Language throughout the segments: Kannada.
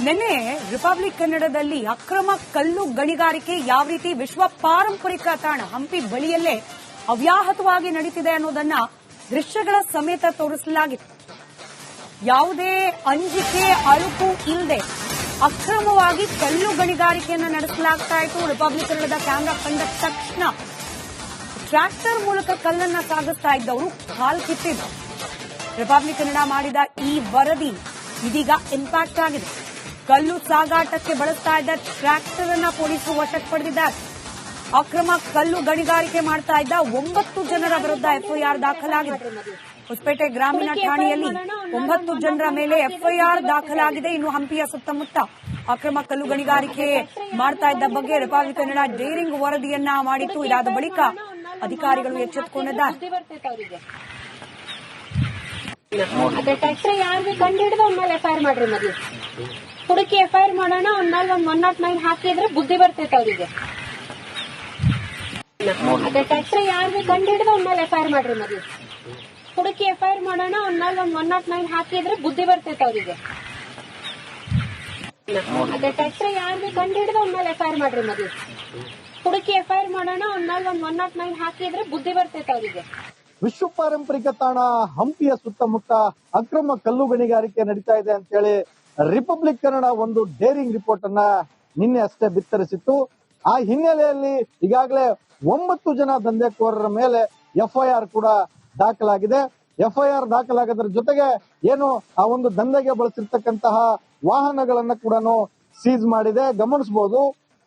ನಿನ್ನೆ ರಿಪಬ್ಲಿಕ್ ಕನ್ನಡದಲ್ಲಿ ಅಕ್ರಮ ಕಲ್ಲು ಗಣಿಗಾರಿಕೆ ಯಾವ ರೀತಿ ವಿಶ್ವ ಪಾರಂಪರಿಕ ತಾಣ ಹಂಪಿ ಬಳಿಯಲ್ಲೇ ಅವ್ಯಾಹತವಾಗಿ ನಡೀತಿದೆ ಅನ್ನೋದನ್ನ ದೃಶ್ಯಗಳ ಸಮೇತ ತೋರಿಸಲಾಗಿತ್ತು. ಯಾವುದೇ ಅಂಜಿಕೆ ಅಳುಕು ಇಲ್ಲದೆ ಅಕ್ರಮವಾಗಿ ಕಲ್ಲು ಗಣಿಗಾರಿಕೆಯನ್ನು ನಡೆಸಲಾಗ್ತಾ ಇತ್ತು. ರಿಪಬ್ಲಿಕ್ ಕನ್ನಡದ ಕ್ಯಾಮೆರಾ ಕಂಡ ತಕ್ಷಣ ಟ್ರ್ಯಾಕ್ಟರ್ ಮೂಲಕ ಕಲ್ಲನ್ನ ಸಾಗಿಸ್ತಾ ಇದ್ದವರು ಕಾಲ್ ಕಿತ್ತಿದ್ರು. ರಿಪಬ್ಲಿಕ್ ಕನ್ನಡ ಮಾಡಿದ ಈ ವರದಿ ಇದೀಗ ಇಂಪ್ಯಾಕ್ಟ್ ಆಗಿದೆ. ಕಲ್ಲು ಸಾಗಾಟಕ್ಕೆ ಬಳಸ್ತಾ ಇದ್ದ ಟ್ರ್ಯಾಕ್ಟರ್ ಅನ್ನ ಪೊಲೀಸರು ವಶಕ್ಕೆ ಪಡೆದಿದ್ದಾರೆ. ಅಕ್ರಮ ಕಲ್ಲು ಗಣಿಗಾರಿಕೆ ಮಾಡ್ತಾ ಇದ್ದ 9 ಜನರ ವಿರುದ್ಧ ಎಫ್ಐಆರ್ ದಾಖಲಾಗಿದೆ. ಹೊಸಪೇಟೆ ಗ್ರಾಮೀಣ ಠಾಣೆಯಲ್ಲಿ 9 ಜನರ ಮೇಲೆ ಎಫ್ಐಆರ್ ದಾಖಲಾಗಿದೆ. ಇನ್ನು ಹಂಪಿಯ ಸುತ್ತಮುತ್ತ ಅಕ್ರಮ ಕಲ್ಲು ಗಣಿಗಾರಿಕೆ ಮಾಡ್ತಾ ಇದ್ದ ಬಗ್ಗೆ ರಿಪಬ್ಲಿಕ್ ಕನ್ನಡ ಡೇರಿಂಗ್ ವರದಿಯನ್ನ ಮಾಡಿತ್ತು. ಇದಾದ ಬಳಿಕ ಅಧಿಕಾರಿಗಳು ಎಚ್ಚೆತ್ತುಕೊಂಡಿದ್ದಾರೆ. ಅದೇ ಟ್ಯಾಕ್ಟ್ರಿ ಯಾರು ಕಂಡು ಹಿಡಿದು ಅವ್ನ ಮೇಲೆ ಎಫ್ಐಆರ್ ಮಾಡ್ರಿ. ಮೊದಲು ಹುಡುಕಿ ಎಫ್ಐಆರ್ ಮಾಡೋಣ. ಅವ್ನ ಮೇಲೆ ಒಂದು 109 ಹಾಕಿದ್ರೆ ಬುದ್ಧಿ ಬರ್ತೈತೆ ಅವರಿಗೆ. ಅದೇ ಟ್ಯಾಕ್ಟ್ರಿ ಯಾರು ಕಂಡು ಹಿಡಿದು ಅವ್ನ ಮೇಲೆ ಎಫ್ಐಆರ್ ಮಾಡ್ರಿ. ಮೊದಲು ಹುಡುಕಿ ಎಫ್ಐಆರ್ ಮಾಡೋಣ. ಅವ್ನ ಮೇಲೆ ಒಂದು 109 ಹಾಕಿದ್ರೆ ಬುದ್ಧಿ ಬರ್ತೈತೆ ಅವರಿಗೆ. ಅದೇ ಟ್ಯಾಕ್ಟ್ರಿ ಯಾರು ಕಂಡು ಹಿಡಿದು ಅವ್ನ ಮೇಲೆ ಎಫ್ಐಆರ್ ಮಾಡ್ರಿ. ಮೊದಲು ಹುಡುಕಿ ಎಫ್ಐಆರ್ ಮಾಡೋಣ. ಅವ್ನ ಮೇಲೆ ಒಂದು 109 ಹಾಕಿದ್ರೆ ಬುದ್ಧಿ ಬರ್ತೈತೆ ಅವರಿಗೆ. ವಿಶ್ವ ಪಾರಂಪರಿಕ ತಾಣ ಹಂಪಿಯ ಸುತ್ತಮುತ್ತ ಅಕ್ರಮ ಕಲ್ಲು ಗಣಿಗಾರಿಕೆ ನಡೀತಾ ಇದೆ ಅಂತೇಳಿ ರಿಪಬ್ಲಿಕ್ ಕನ್ನಡ ಒಂದು ಡೇರಿಂಗ್ ರಿಪೋರ್ಟ್ ಅನ್ನ ನಿನ್ನೆ ಅಷ್ಟೇ ಬಿತ್ತರಿಸಿತ್ತು. ಆ ಹಿನ್ನೆಲೆಯಲ್ಲಿ ಈಗಾಗಲೇ 9 ಜನ ದಂಧೆಕೋರರ ಮೇಲೆ ಎಫ್ಐಆರ್ ಕೂಡ ದಾಖಲಾಗಿದೆ. ಎಫ್ಐಆರ್ ದಾಖಲಾಗೋದ್ರ ಜೊತೆಗೆ ಏನು ಆ ಒಂದು ದಂಧೆಗೆ ಬಳಸಿರ್ತಕ್ಕಂತಹ ವಾಹನಗಳನ್ನ ಕೂಡ ಸೀಸ್ ಮಾಡಿದೆ. ಗಮನಿಸಬಹುದು,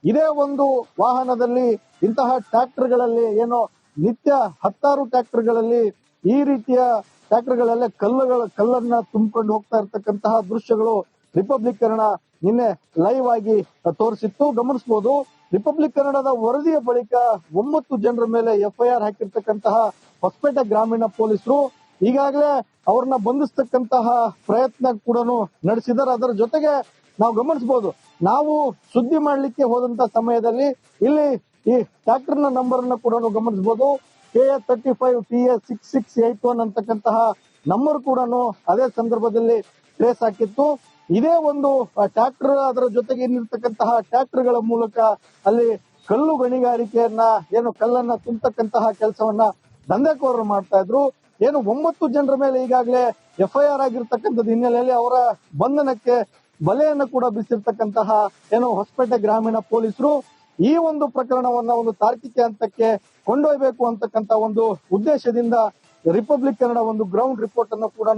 ಇದೇ ಒಂದು ವಾಹನದಲ್ಲಿ ಇಂತಹ ಟ್ರ್ಯಾಕ್ಟರ್ಗಳಲ್ಲಿ ಏನು ನಿತ್ಯ 10 ಟ್ರ್ಯಾಕ್ಟರ್ಗಳಲ್ಲಿ ಈ ರೀತಿಯ ಟ್ರ್ಯಾಕ್ಟರ್ಗಳಲ್ಲೇ ಕಲ್ಲನ್ನ ತುಂಬಿಕೊಂಡು ಹೋಗ್ತಾ ಇರ್ತಕ್ಕಂತಹ ದೃಶ್ಯಗಳು ರಿಪಬ್ಲಿಕ್ ಕನ್ನಡ ನಿನ್ನೆ ಲೈವ್ ಆಗಿ ತೋರಿಸಿತ್ತು. ಗಮನಿಸಬಹುದು, ರಿಪಬ್ಲಿಕ್ ಕನ್ನಡದ ವರದಿಯ ಬಳಿಕ 9 ಜನರ ಮೇಲೆ ಎಫ್ಐಆರ್ ಹಾಕಿರ್ತಕ್ಕಂತಹ ಹೊಸಪೇಟೆ ಗ್ರಾಮೀಣ ಪೊಲೀಸರು ಈಗಾಗಲೇ ಅವ್ರನ್ನ ಬಂಧಿಸತಕ್ಕಂತಹ ಪ್ರಯತ್ನ ಕೂಡ ನಡೆಸಿದ್ದಾರೆ. ಅದರ ಜೊತೆಗೆ ನಾವು ಗಮನಿಸಬಹುದು, ನಾವು ಸುದ್ದಿ ಮಾಡ್ಲಿಕ್ಕೆ ಹೋದಂತ ಸಮಯದಲ್ಲಿ ಇಲ್ಲಿ ಈ ಟ್ರ್ಯಾಕ್ಟರ್ ನ ನಂಬರ್ ಅನ್ನು ಕೂಡ ಗಮನಿಸಬಹುದು. KA35TA6681 ಅಂತಕ್ಕಂತಹ ನಂಬರ್ ಕೂಡ ಅದೇ ಸಂದರ್ಭದಲ್ಲಿ ಟ್ರೇಸ್ ಹಾಕಿತ್ತು. ಇದೇ ಒಂದು ಟ್ರ್ಯಾಕ್ಟರ್ ಅದರ ಜೊತೆಗೆ ಇನ್ನಿರ್ತಕ್ಕಂತಹ ಟ್ರ್ಯಾಕ್ಟರ್ಗಳ ಮೂಲಕ ಅಲ್ಲಿ ಕಲ್ಲು ಗಣಿಗಾರಿಕೆಯನ್ನ ಏನು ಕಲ್ಲನ್ನ ತುಂಬತಕ್ಕಂತಹ ಕೆಲಸವನ್ನ ದಂಧೆಕೋರರು ಮಾಡ್ತಾ ಇದ್ರು. ಏನು 9 ಜನರ ಮೇಲೆ ಈಗಾಗಲೇ ಎಫ್ಐಆರ್ ಆಗಿರ್ತಕ್ಕಂಥದ್ದು ಹಿನ್ನೆಲೆಯಲ್ಲಿ ಅವರ ಬಂಧನಕ್ಕೆ ಬಲೆಯನ್ನು ಕೂಡ ಬೀಸಿರ್ತಕ್ಕಂತಹ ಏನು ಹೊಸಪೇಟೆ ಗ್ರಾಮೀಣ ಪೊಲೀಸರು ಈ ಒಂದು ಪ್ರಕರಣವನ್ನ ಒಂದು ತಾರ್ಕಿಕ ಹಂತಕ್ಕೆ ಕೊಂಡೊಯ್ಯಬೇಕು ಅಂತಕ್ಕಂತ ಒಂದು ಉದ್ದೇಶದಿಂದ ರಿಪಬ್ಲಿಕ್ ಕನ್ನಡ ಒಂದು ಗ್ರೌಂಡ್ ರಿಪೋರ್ಟ್ ಅನ್ನು ಕೂಡ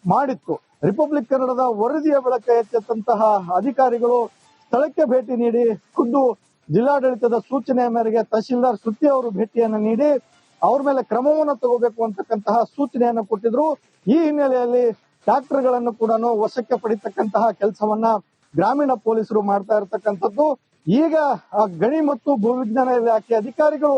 ಮಾಡಿತ್ತು. ರಿಪಬ್ಲಿಕ್ ಕನ್ನಡದ ವರದಿಯ ಬಳಿಕ ಎಚ್ಚೆತ್ತಂತಹ ಅಧಿಕಾರಿಗಳು ಸ್ಥಳಕ್ಕೆ ಭೇಟಿ ನೀಡಿ ಖುದ್ದು ಜಿಲ್ಲಾಡಳಿತದ ಸೂಚನೆಯ ಮೇರೆಗೆ ತಹಶೀಲ್ದಾರ್ ಶ್ರುತಿ ಅವರು ಭೇಟಿಯನ್ನು ನೀಡಿ ಅವ್ರ ಮೇಲೆ ಕ್ರಮವನ್ನು ತಗೋಬೇಕು ಅಂತಕ್ಕಂತಹ ಸೂಚನೆಯನ್ನು ಕೊಟ್ಟಿದ್ರು. ಈ ಹಿನ್ನೆಲೆಯಲ್ಲಿ ಟ್ರ್ಯಾಕ್ಟರ್ ಗಳನ್ನು ಕೂಡ ವಶಕ್ಕೆ ಪಡಿತಕ್ಕಂತಹ ಕೆಲಸವನ್ನ ಗ್ರಾಮೀಣ ಪೊಲೀಸರು ಮಾಡ್ತಾ ಇರತಕ್ಕಂಥದ್ದು. ಈಗ ಆ ಗಣಿ ಮತ್ತು ಭೂವಿಜ್ಞಾನ ಇಲಾಖೆ ಅಧಿಕಾರಿಗಳು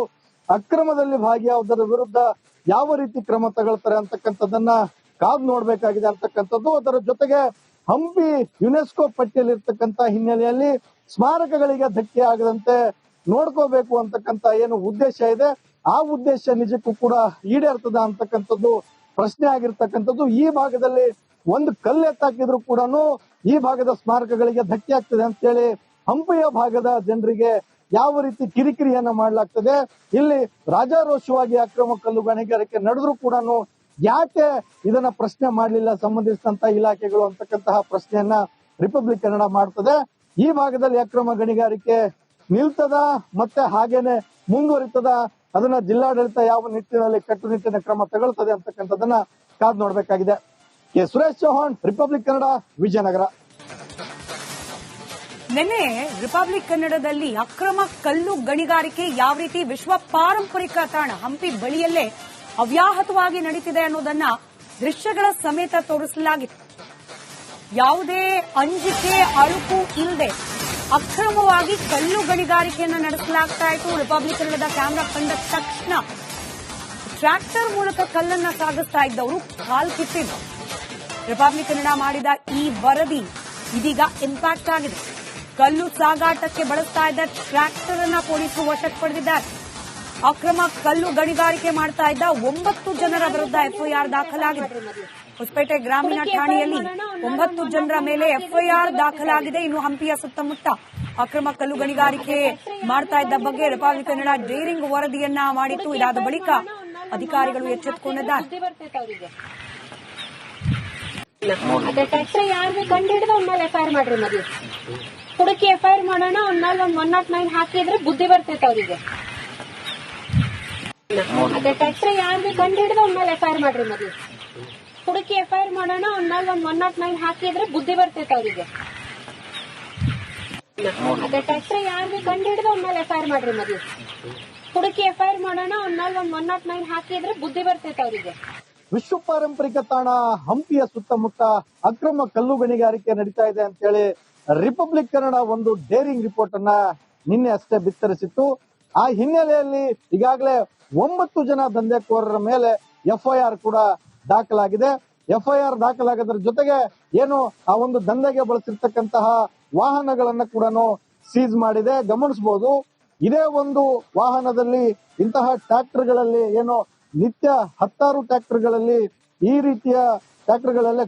ಅಕ್ರಮದಲ್ಲಿ ಭಾಗಿಯಾದರ ವಿರುದ್ಧ ಯಾವ ರೀತಿ ಕ್ರಮ ತಗೊಳ್ತಾರೆ ಅಂತಕ್ಕಂಥದ್ದನ್ನ ಕಾದು ನೋಡ್ಬೇಕಾಗಿದೆ ಅಂತಕ್ಕಂಥದ್ದು. ಅದರ ಜೊತೆಗೆ ಹಂಪಿ ಯುನೆಸ್ಕೋ ಪಟ್ಟಿಯಲ್ಲಿ ಇರ್ತಕ್ಕಂಥ ಹಿನ್ನೆಲೆಯಲ್ಲಿ ಸ್ಮಾರಕಗಳಿಗೆ ಧಕ್ಕೆ ಆಗದಂತೆ ನೋಡ್ಕೋಬೇಕು ಅಂತಕ್ಕಂಥ ಏನು ಉದ್ದೇಶ ಇದೆ, ಆ ಉದ್ದೇಶ ನಿಜಕ್ಕೂ ಕೂಡ ಈಡೇರ್ತದ ಅಂತಕ್ಕಂಥದ್ದು ಪ್ರಶ್ನೆ ಆಗಿರ್ತಕ್ಕಂಥದ್ದು. ಈ ಭಾಗದಲ್ಲಿ ಒಂದು ಕಲ್ಲೆತ್ತಾಕಿದ್ರು ಕೂಡ ಈ ಭಾಗದ ಸ್ಮಾರಕಗಳಿಗೆ ಧಕ್ಕೆ ಆಗ್ತದೆ ಅಂತೇಳಿ ಹಂಪಿಯ ಭಾಗದ ಜನರಿಗೆ ಯಾವ ರೀತಿ ಕಿರಿಕಿರಿಯನ್ನ ಮಾಡಲಾಗ್ತದೆ, ಇಲ್ಲಿ ರಾಜಾರೋಷವಾಗಿ ಅಕ್ರಮ ಕಲ್ಲು ಗಣಿಗಾರಿಕೆ ನಡೆದ್ರು ಕೂಡ ಯಾಕೆ ಇದನ್ನ ಪ್ರಶ್ನೆ ಮಾಡಲಿಲ್ಲ ಸಂಬಂಧಿಸಿದಂತ ಇಲಾಖೆಗಳು ಅಂತಕ್ಕಂತಹ ಪ್ರಶ್ನೆಯನ್ನ ರಿಪಬ್ಲಿಕ್ ಕನ್ನಡ ಮಾಡ್ತದೆ. ಈ ಭಾಗದಲ್ಲಿ ಅಕ್ರಮ ಗಣಿಗಾರಿಕೆ ನಿಲ್ತದ ಮತ್ತೆ ಹಾಗೇನೆ ಮುಂದುವರಿತದ, ಅದನ್ನ ಜಿಲ್ಲಾಡಳಿತ ಯಾವ ನಿಟ್ಟಿನಲ್ಲಿ ಕಟ್ಟುನಿಟ್ಟಿನ ಕ್ರಮ ತಗೊಳ್ತದೆ ಅಂತಕ್ಕಂಥದ್ದನ್ನ ಕಾದು ನೋಡ್ಬೇಕಾಗಿದೆ. K Suresh Chauhan, Republic Kannada, Vijayanagara. ನಿನ್ನೆ ರಿಪಬ್ಲಿಕ್ ಕನ್ನಡದಲ್ಲಿ ಅಕ್ರಮ ಕಲ್ಲು ಗಣಿಗಾರಿಕೆ ಯಾವ ರೀತಿ ವಿಶ್ವ ಪಾರಂಪರಿಕ ತಾಣ ಹಂಪಿ ಬಳಿಯಲ್ಲೇ ಅವ್ಯಾಹತವಾಗಿ ನಡೀತಿದೆ ಅನ್ನೋದನ್ನ ದೃಶ್ಯಗಳ ಸಮೇತ ತೋರಿಸಲಾಗಿತ್ತು. ಯಾವುದೇ ಅಂಜಿಕೆ ಅಳುಕು ಇಲ್ಲದೆ ಅಕ್ರಮವಾಗಿ ಕಲ್ಲು ಗಣಿಗಾರಿಕೆಯನ್ನು ನಡೆಸಲಾಗ್ತಾ ಇತ್ತು. ರಿಪಬ್ಲಿಕ್ ಕನ್ನಡದ ಕ್ಯಾಮೆರಾ ಕಂಡ ತಕ್ಷಣ ಟ್ರ್ಯಾಕ್ಟರ್ ಮೂಲಕ ಕಲ್ಲನ್ನ ಸಾಗಿಸ್ತಾ ಇದ್ದವರು ಕಾಲ್ ಕಿತ್ತಿದ್ರು. ರಿಪಬ್ಲಿಕ್ ಕನ್ನಡ ಮಾಡಿದ ಈ ವರದಿ ಇದೀಗ ಇಂಪ್ಯಾಕ್ಟ್ ಆಗಿದೆ. ಕಲ್ಲು ಸಾಗಾಟಕ್ಕೆ ಬಳಸ್ತಾ ಇದ್ದ ಟ್ರ್ಯಾಕ್ಟರ್ ಅನ್ನ ಪೊಲೀಸರು ವಶಕ್ಕೆ ಪಡೆದಿದ್ದಾರೆ. ಅಕ್ರಮ ಕಲ್ಲು ಗಣಿಗಾರಿಕೆ ಮಾಡ್ತಾ ಇದ್ದ 9 ಜನರ ವಿರುದ್ಧ ಎಫ್ಐಆರ್ ದಾಖಲಾಗಿದೆ. ಹೊಸಪೇಟೆ ಗ್ರಾಮೀಣ ಠಾಣೆಯಲ್ಲಿ 9 ಜನರ ಮೇಲೆ ಎಫ್ಐಆರ್ ದಾಖಲಾಗಿದೆ. ಇನ್ನು ಹಂಪಿಯ ಸುತ್ತಮುತ್ತ ಅಕ್ರಮ ಕಲ್ಲು ಗಣಿಗಾರಿಕೆ ಮಾಡ್ತಾ ಇದ್ದ ಬಗ್ಗೆ ರಿಪಬ್ಲಿಕ್ ಕನ್ನಡ ಡೇರಿಂಗ್ ವರದಿಯನ್ನ ಮಾಡಿತ್ತು. ಇದಾದ ಬಳಿಕ ಅಧಿಕಾರಿಗಳು ಎಚ್ಚೆತ್ತುಕೊಂಡಿದ್ದಾರೆ. ಅದೇ ಟ್ಯಾಕ್ಟ್ರಿ ಯಾರು ಕಂಡು ಹಿಡಿದು ಅವ್ನ ಮೇಲೆ ಎಫ್ಐಆರ್ ಮಾಡ್ರಿ ಮೊದಲು. ಹುಡುಕಿ ಎಫ್ಐಆರ್ ಮಾಡೋಣ, ಅವ್ನ ಮೇಲೆ 109 ಹಾಕಿದ್ರೆ ಬುದ್ಧಿ ಬರ್ತೈತೆ ಅವರಿಗೆ. ಅದೇ ಟ್ಯಾಕ್ಟ್ರಿ ಯಾರು ಕಂಡು ಹಿಡಿದು ಅವ್ನ ಮೇಲೆ ಎಫ್ಐಆರ್ ಮಾಡ್ರಿ ಮೊದಲು. ಹುಡುಕಿ ಎಫ್ಐಆರ್ ಮಾಡೋಣ, ಅವ್ನ ಮೇಲೆ 109 ಹಾಕಿದ್ರೆ ಬುದ್ಧಿ ಬರ್ತೈತೆ ಅವರಿಗೆ. ಅದೇ ಟ್ಯಾಕ್ಟ್ರಿ ಯಾರು ಕಂಡು ಹಿಡಿದು ಅವ್ನ ಮೇಲೆ ಎಫ್ಐಆರ್ ಮಾಡ್ರಿ ಮೊದಲು. ಹುಡುಕಿ ಎಫ್ಐಆರ್ ಮಾಡೋಣ, ಅವ್ನ ಮೇಲೆ 109 ಹಾಕಿದ್ರೆ ಬುದ್ಧಿ ಬರ್ತೈತೆ ಅವರಿಗೆ. ವಿಶ್ವ ಪಾರಂಪರಿಕ ತಾಣ ಹಂಪಿಯ ಸುತ್ತಮುತ್ತ ಅಕ್ರಮ ಕಲ್ಲು ಗಣಿಗಾರಿಕೆ ನಡೀತಾ ಇದೆ ಅಂತ ಹೇಳಿ ರಿಪಬ್ಲಿಕ್ ಕನ್ನಡ ಒಂದು ಡೇರಿಂಗ್ ರಿಪೋರ್ಟ್ ಅನ್ನ ನಿನ್ನೆ ಅಷ್ಟೇ ಬಿತ್ತರಿಸಿತ್ತು. ಆ ಹಿನ್ನೆಲೆಯಲ್ಲಿ ಈಗಾಗಲೇ 9 ಜನ ದಂಧೆಕೋರರ ಮೇಲೆ ಎಫ್ಐಆರ್ ಕೂಡ ದಾಖಲಾಗಿದೆ. ಎಫ್ಐಆರ್ ದಾಖಲಾಗೋದ್ರ ಜೊತೆಗೆ ಏನು ಆ ಒಂದು ದಂಧೆಗೆ ಬಳಸಿರ್ತಕ್ಕಂತಹ ವಾಹನಗಳನ್ನ ಕೂಡ ಸೀಸ್ ಮಾಡಿದೆ. ಗಮನಿಸಬಹುದು, ಇದೇ ಒಂದು ವಾಹನದಲ್ಲಿ ಇಂತಹ ಟ್ರ್ಯಾಕ್ಟರ್ಗಳಲ್ಲಿ ಏನು ನಿತ್ಯ 10 ಟ್ರ್ಯಾಕ್ಟರ್ಗಳಲ್ಲಿ ಈ ರೀತಿಯ ಟ್ರ್ಯಾಕ್ಟರ್ಗಳಲ್ಲೇ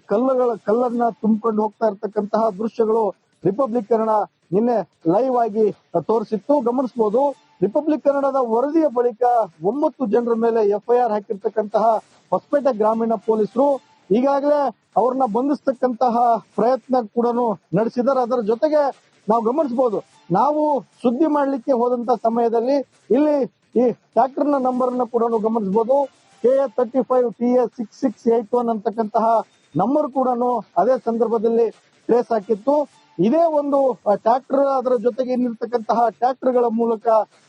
ಕಲ್ಲನ್ನ ತುಂಬಿಕೊಂಡು ಹೋಗ್ತಾ ಇರ್ತಕ್ಕಂತಹ ದೃಶ್ಯಗಳು ರಿಪಬ್ಲಿಕ್ ಕನ್ನಡ ನಿನ್ನೆ ಲೈವ್ ಆಗಿ ತೋರಿಸಿತ್ತು. ಗಮನಿಸಬಹುದು, ರಿಪಬ್ಲಿಕ್ ಕನ್ನಡದ ವರದಿಯ ಬಳಿಕ 9 ಜನರ ಮೇಲೆ ಎಫ್ಐಆರ್ ಹಾಕಿರ್ತಕ್ಕಂತಹ ಹೊಸಪೇಟೆ ಗ್ರಾಮೀಣ ಪೊಲೀಸರು ಈಗಾಗಲೇ ಅವ್ರನ್ನ ಬಂಧಿಸ್ತಕ್ಕಂತಹ ಪ್ರಯತ್ನ ಕೂಡ ನಡೆಸಿದ್ದಾರೆ. ಅದರ ಜೊತೆಗೆ ನಾವು ಗಮನಿಸಬಹುದು, ನಾವು ಸುದ್ದಿ ಮಾಡ್ಲಿಕ್ಕೆ ಹೋದಂತ ಸಮಯದಲ್ಲಿ ಇಲ್ಲಿ ಈ ಟ್ರ್ಯಾಕ್ಟರ್ ನ ನಂಬರ್ ಅನ್ನ ಕೂಡ ಗಮನಿಸಬಹುದು. KA35TA6681 ಅಂತಕ್ಕಂತಹ ನಂಬರ್ ಕೂಡ ಅದೇ ಸಂದರ್ಭದಲ್ಲಿ ಟ್ರೇಸ್ ಹಾಕಿತ್ತು. ಇದೇ ಒಂದು ಟ್ರ್ಯಾಕ್ಟರ್ ಅದರ ಜೊತೆಗೆ ಇನ್ನಿರ್ತಕ್ಕಂತಹ ಟ್ರ್ಯಾಕ್ಟರ್ಗಳ ಮೂಲಕ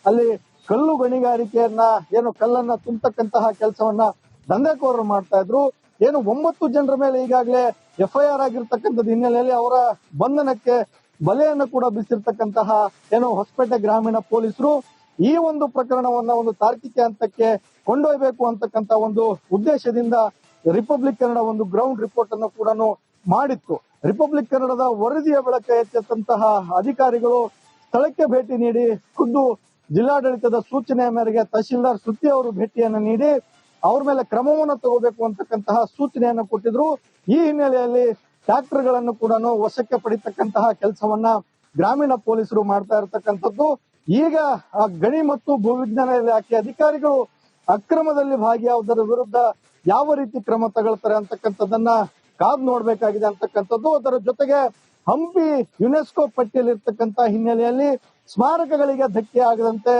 ಅಲ್ಲಿ ಕಲ್ಲು ಗಣಿಗಾರಿಕೆಯನ್ನ ಏನು ಕಲ್ಲನ್ನ ತುಂಬತಕ್ಕಂತಹ ಕೆಲಸವನ್ನ ದಂಧೆಕೋರರು ಮಾಡ್ತಾ ಇದ್ರು. ಏನು 9 ಜನರ ಮೇಲೆ ಈಗಾಗಲೇ ಎಫ್ಐಆರ್ ಆಗಿರ್ತಕ್ಕಂಥದ್ದು ಹಿನ್ನೆಲೆಯಲ್ಲಿ ಅವರ ಬಂಧನಕ್ಕೆ ಬಲೆಯನ್ನು ಕೂಡ ಬೀಸಿರ್ತಕ್ಕಂತಹ ಏನು ಹೊಸಪೇಟೆ ಗ್ರಾಮೀಣ ಪೊಲೀಸರು ಈ ಒಂದು ಪ್ರಕರಣವನ್ನ ಒಂದು ತಾರ್ಕಿಕ ಹಂತಕ್ಕೆ ಕೊಂಡೊಯ್ಯಬೇಕು ಅಂತಕ್ಕಂತ ಒಂದು ಉದ್ದೇಶದಿಂದ ರಿಪಬ್ಲಿಕ್ ಕನ್ನಡ ಒಂದು ಗ್ರೌಂಡ್ ರಿಪೋರ್ಟ್ ಅನ್ನು ಕೂಡ ಮಾಡಿತ್ತು. ರಿಪಬ್ಲಿಕ್ ಕನ್ನಡದ ವರದಿಯ ಬೆಳಕ ಎಚ್ಚೆತ್ತಂತಹ ಅಧಿಕಾರಿಗಳು ಸ್ಥಳಕ್ಕೆ ಭೇಟಿ ನೀಡಿ ಖುದ್ದು ಜಿಲ್ಲಾಡಳಿತದ ಸೂಚನೆಯ ಮೇರೆಗೆ ತಹಶೀಲ್ದಾರ್ ಶ್ರುತಿ ಅವರು ಭೇಟಿಯನ್ನು ನೀಡಿ ಅವ್ರ ಮೇಲೆ ಕ್ರಮವನ್ನು ತಗೋಬೇಕು ಅಂತಕ್ಕಂತಹ ಸೂಚನೆಯನ್ನು ಕೊಟ್ಟಿದ್ರು. ಈ ಹಿನ್ನೆಲೆಯಲ್ಲಿ ಟ್ರ್ಯಾಕ್ಟರ್ಗಳನ್ನು ಕೂಡ ವಶಕ್ಕೆ ಪಡಿತಕ್ಕಂತಹ ಕೆಲಸವನ್ನ ಗ್ರಾಮೀಣ ಪೊಲೀಸರು ಮಾಡ್ತಾ ಇರತಕ್ಕಂಥದ್ದು. ಈಗ ಗಣಿ ಮತ್ತು ಭೂವಿಜ್ಞಾನ ಇಲಾಖೆ ಅಧಿಕಾರಿಗಳು ಅಕ್ರಮದಲ್ಲಿ ಭಾಗಿಯಾದವರ ವಿರುದ್ಧ ಯಾವ ರೀತಿ ಕ್ರಮ ತಗೊಳ್ತಾರೆ ಅಂತಕ್ಕಂಥದ್ದನ್ನ ಕಾದು ನೋಡ್ಬೇಕಾಗಿದೆ ಅಂತಕ್ಕಂಥದ್ದು. ಅದರ ಜೊತೆಗೆ ಹಂಪಿ ಯುನೆಸ್ಕೋ ಪಟ್ಟಿಯಲ್ಲಿ ಇರ್ತಕ್ಕಂತ ಹಿನ್ನೆಲೆಯಲ್ಲಿ ಸ್ಮಾರಕಗಳಿಗೆ ಧಕ್ಕೆ ಆಗದಂತೆ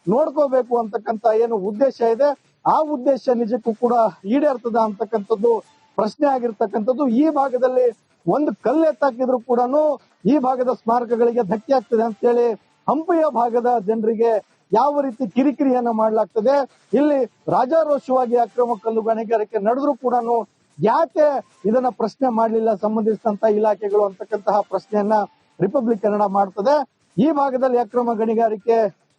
ನೋಡ್ಕೋಬೇಕು ಅಂತಕ್ಕಂತ ಏನು ಉದ್ದೇಶ ಇದೆ, ಆ ಉದ್ದೇಶ ನಿಜಕ್ಕೂ ಕೂಡ ಈಡೇರ್ತದ ಅಂತಕ್ಕಂಥದ್ದು ಪ್ರಶ್ನೆ ಆಗಿರ್ತಕ್ಕಂಥದ್ದು. ಈ ಭಾಗದಲ್ಲಿ ಒಂದು ಕಲ್ಲೆತ್ತಾಕಿದ್ರು ಕೂಡ ಈ ಭಾಗದ ಸ್ಮಾರಕಗಳಿಗೆ ಧಕ್ಕೆ ಆಗ್ತದೆ ಅಂತ ಹೇಳಿ ಹಂಪಿಯ ಭಾಗದ ಜನರಿಗೆ ಯಾವ ರೀತಿ ಕಿರಿಕಿರಿಯನ್ನ ಮಾಡಲಾಗ್ತದೆ, ಇಲ್ಲಿ ರಾಜಾರೋಷವಾಗಿ ಅಕ್ರಮ ಕಲ್ಲು ಗಣಿಗಾರಿಕೆ ನಡೆದ್ರು ಕೂಡ ಯಾಕೆ ಇದನ್ನ ಪ್ರಶ್ನೆ ಮಾಡಲಿಲ್ಲ ಸಂಬಂಧಿಸಿದಂತ ಇಲಾಖೆಗಳು ಅಂತಕ್ಕಂತಹ ಪ್ರಶ್ನೆಯನ್ನ ರಿಪಬ್ಲಿಕ್ ಕನ್ನಡ ಮಾಡ್ತದೆ. ಈ ಭಾಗದಲ್ಲಿ ಅಕ್ರಮ ಗಣಿಗಾರಿಕೆ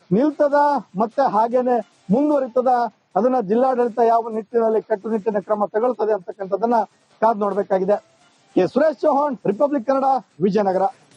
ನಿಲ್ತದ ಮತ್ತೆ ಹಾಗೇನೆ ಮುಂದುವರಿತದ, ಅದನ್ನ ಜಿಲ್ಲಾಡಳಿತ ಯಾವ ನಿಟ್ಟಿನಲ್ಲಿ ಕಟ್ಟುನಿಟ್ಟಿನ ಕ್ರಮ ತಗೊಳ್ತದೆ ಅಂತಕ್ಕಂಥದ್ದನ್ನ ಕಾದು ನೋಡ್ಬೇಕಾಗಿದೆ. ಸುರೇಶ್ ಚೌಹಾಣ್, ರಿಪಬ್ಲಿಕ್ ಕನ್ನಡ, ವಿಜಯನಗರ.